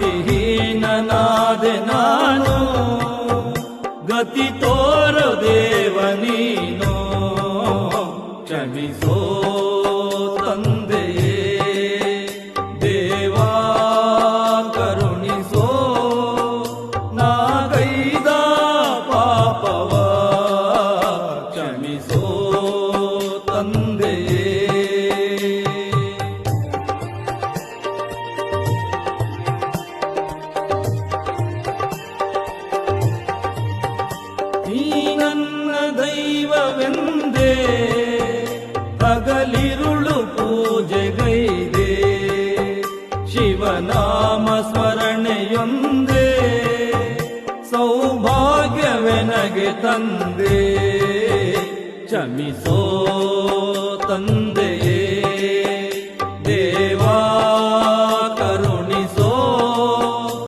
ಭಕ್ತಿಹೀನನಾದೆ ನಾನು, ಗತಿ ತೋರು ದೇವ ನೀನು. ಕ್ಷಮಿಸೋ ತಂದೆಯೇ ದೇವಾ, ಕರುಣಿಸೋ ನಾಗೈದ ಪಾಪವ. ಕ್ಷಮಿಸೋ ತಂದೆಯೇ. ನೀ ನನ್ನ ದೈವವೆಂದೇ ಹಗಲಿರುಳು ಪೂಜೆಗೈದೆ, ಶಿವನಾಮ ಸ್ಮರಣೆಯೊಂದೇ ಸೌಭಾಗ್ಯವೆನಗೆ ತಂದೆ. ಕ್ಷಮಿಸೋ ತಂದೆಯೇ